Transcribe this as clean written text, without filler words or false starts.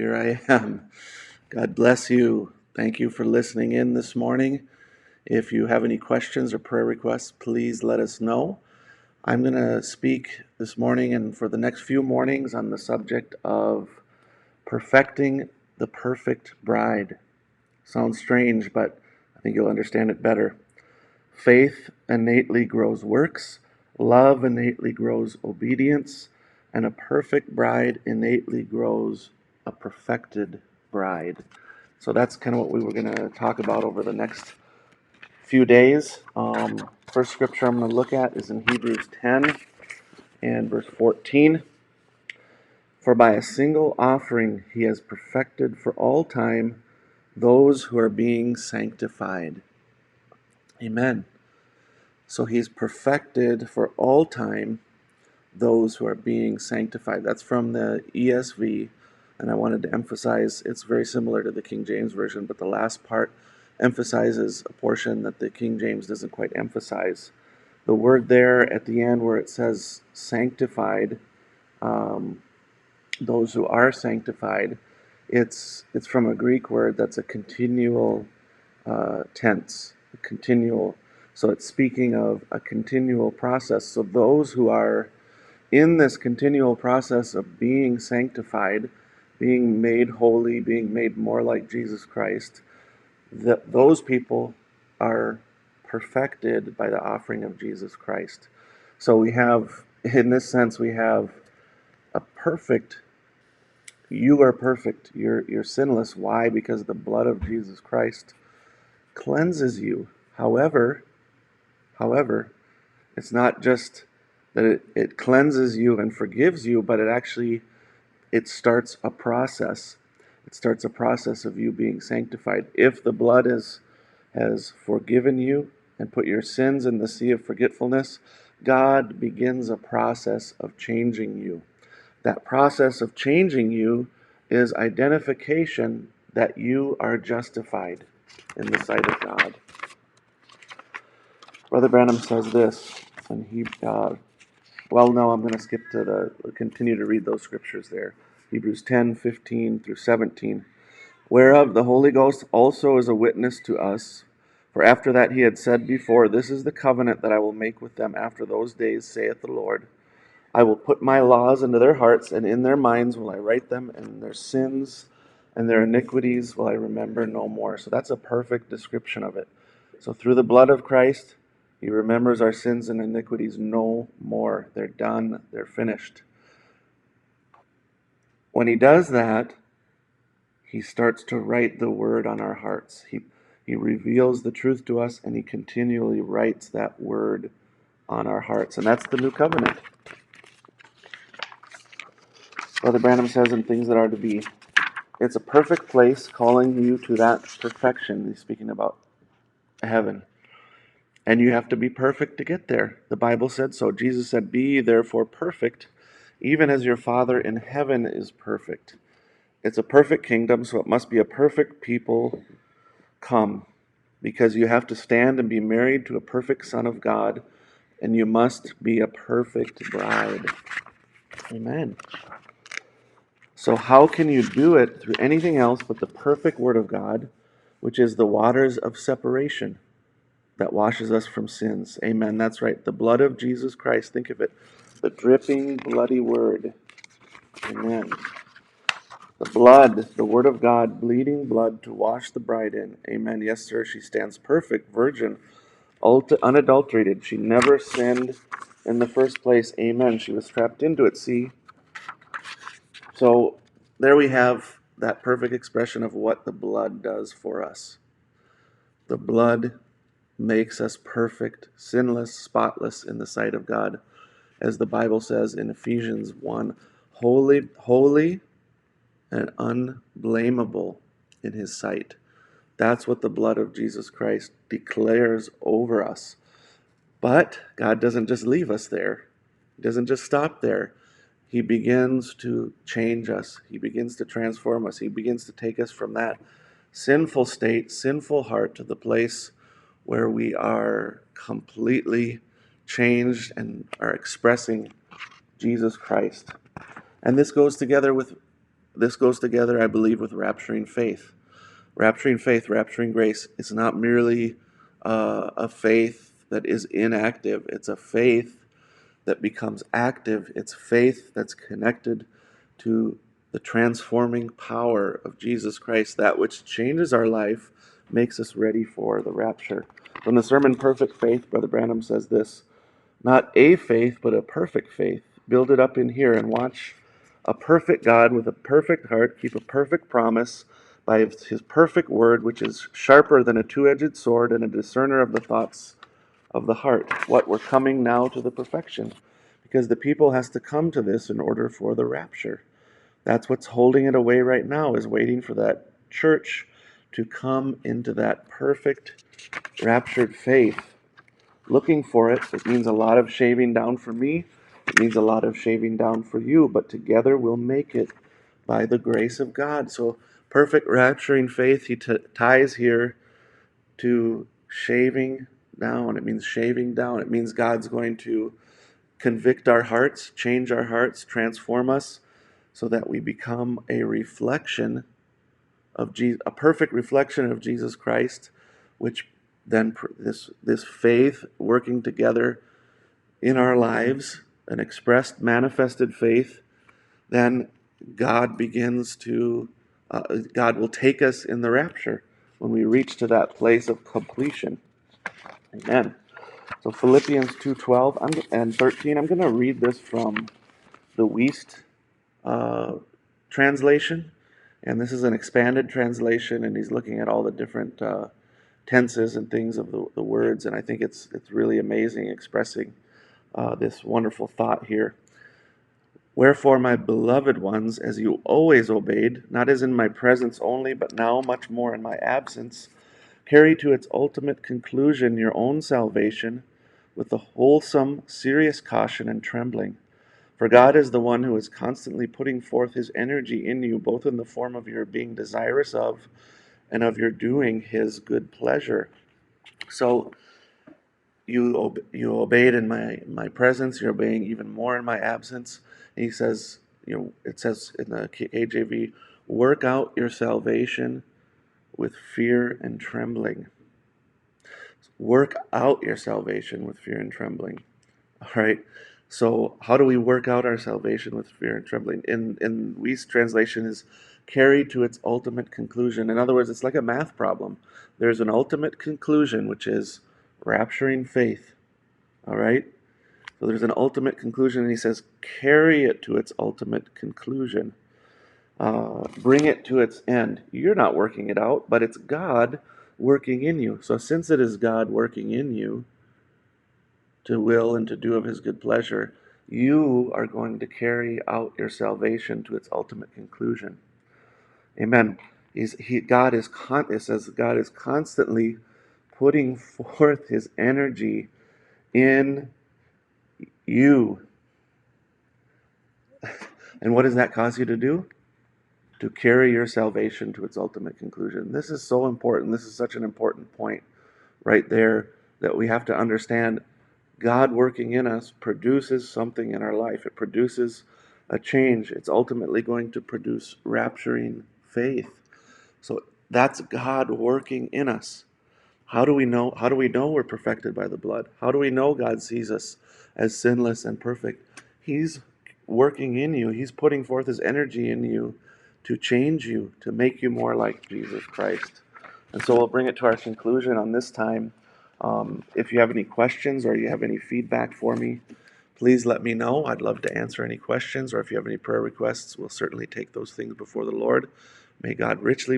here I am. God bless you. Thank you for listening in this morning. If you have any questions or prayer requests, please let us know. I'm going to speak this morning and for the next few mornings on the subject of perfecting the perfect bride. Sounds strange, but I think you'll understand it better. Faith innately grows works, love innately grows obedience, and a perfect bride innately grows a perfected bride. So that's kind of what we were going to talk about over the next few days. First scripture I'm going to look at is in Hebrews 10 and verse 14. For by a single offering he has perfected for all time those who are being sanctified. Amen. So he's perfected for all time those who are being sanctified. That's from the ESV, and I wanted to emphasize it's very similar to the King James Version, but the last part emphasizes a portion that the King James doesn't quite emphasize. The word there at the end where it says sanctified, those who are sanctified, it's from a Greek word that's a continual tense, continual. So it's speaking of a continual process. So those who are in this continual process of being sanctified, being made holy, being made more like Jesus Christ, those people are perfected by the offering of Jesus Christ. So we have, in this sense, we have a perfect, you are perfect, you're sinless. Why? Because the blood of Jesus Christ cleanses you. However, it's not just that it cleanses you and forgives you, but it starts a process. It starts a process of you being sanctified. If the blood has forgiven you and put your sins in the sea of forgetfulness, God begins a process of changing you. That process of changing you is identification that you are justified in the sight of God. Brother Branham says this, and I'm going to skip to continue to read those scriptures there. Hebrews 10:15 through 17. Whereof the Holy Ghost also is a witness to us. For after that he had said before, This is the covenant that I will make with them after those days, saith the Lord. I will put my laws into their hearts, and in their minds will I write them, and their sins and their iniquities will I remember no more. So that's a perfect description of it. So through the blood of Christ, he remembers our sins and iniquities no more. They're done. They're finished. When he does that, he starts to write the word on our hearts. He reveals the truth to us, and he continually writes that word on our hearts. And that's the new covenant. Brother Branham says in Things That Are to Be, it's a perfect place calling you to that perfection. He's speaking about heaven. And you have to be perfect to get there. The Bible said so. Jesus said, Be ye therefore perfect, even as your Father in heaven is perfect. It's a perfect kingdom, so it must be a perfect people come, because you have to stand and be married to a perfect Son of God, and you must be a perfect bride. Amen. So how can you do it through anything else but the perfect Word of God, which is the waters of separation that washes us from sins? Amen. That's right. The blood of Jesus Christ. Think of it. The dripping, bloody Word. Amen. The blood, the Word of God, bleeding blood to wash the bride in. Amen. Yes, sir. She stands perfect, virgin, unadulterated. She never sinned in the first place. Amen. She was trapped into it. See? So there we have that perfect expression of what the blood does for us. The blood makes us perfect, sinless, spotless in the sight of God. As the Bible says in Ephesians 1, holy and unblameable in his sight. That's what the blood of Jesus Christ declares over us. But God doesn't just leave us there. He doesn't just stop there. He begins to change us. He begins to transform us. He begins to take us from that sinful state, sinful heart, to the place where we are completely changed and are expressing Jesus Christ. And this goes together with this goes together, I believe, with rapturing faith. Rapturing faith, rapturing grace. It's not merely a faith that is inactive. It's a faith that becomes active. It's faith that's connected to the transforming power of Jesus Christ, that which changes our life, makes us ready for the rapture. From the sermon Perfect Faith, Brother Branham says this: not a faith, but a perfect faith. Build it up in here and watch a perfect God with a perfect heart keep a perfect promise by his perfect word, which is sharper than a two-edged sword and a discerner of the thoughts of the heart. What we're coming now to the perfection, because the people has to come to this in order for the rapture. That's what's holding it away right now, is waiting for that church to come into that perfect raptured faith. Looking for it, it means a lot of shaving down for me. It means a lot of shaving down for you, but together we'll make it by the grace of God. So perfect rapturing faith, he ties here to shaving down. It means shaving down. It means God's going to convict our hearts, change our hearts, transform us so that we become a reflection of Jesus, a perfect reflection of Jesus Christ, which then this faith working together in our lives, an expressed, manifested faith, then God begins to, God will take us in the rapture when we reach to that place of completion. Amen. So Philippians 2:12 and 13, I'm going to read this from the Wuest translation. And this is an expanded translation, and he's looking at all the different tenses and things of the words, and I think it's really amazing expressing this wonderful thought here. Wherefore, my beloved ones, as you always obeyed, not as in my presence only, but now much more in my absence, carry to its ultimate conclusion your own salvation with the wholesome, serious caution and trembling. For God is the one who is constantly putting forth his energy in you, both in the form of your being desirous of and of your doing his good pleasure. So you obeyed in my presence, you're obeying even more in my absence. And he says, it says in the KJV, work out your salvation with fear and trembling. Work out your salvation with fear and trembling. All right. So how do we work out our salvation with fear and trembling? In Wuest translation is carried to its ultimate conclusion. In other words, it's like a math problem. There's an ultimate conclusion, which is rapturing faith. All right. So there's an ultimate conclusion, and he says, carry it to its ultimate conclusion. Bring it to its end. You're not working it out, but it's God working in you. So since it is God working in you to will and to do of his good pleasure, you are going to carry out your salvation to its ultimate conclusion. Amen. It says God is constantly putting forth his energy in you. And what does that cause you to do? To carry your salvation to its ultimate conclusion. This is so important. This is such an important point right there, that we have to understand. God working in us produces something in our life. It produces a change. It's ultimately going to produce rapturing faith. So that's God working in us. How do we know? How do we know we're perfected by the blood? How do we know God sees us as sinless and perfect? He's working in you. He's putting forth his energy in you to change you, to make you more like Jesus Christ. And so we'll bring it to our conclusion on this time. If you have any questions or you have any feedback for me, please let me know. I'd love to answer any questions, or if you have any prayer requests, we'll certainly take those things before the Lord. May God richly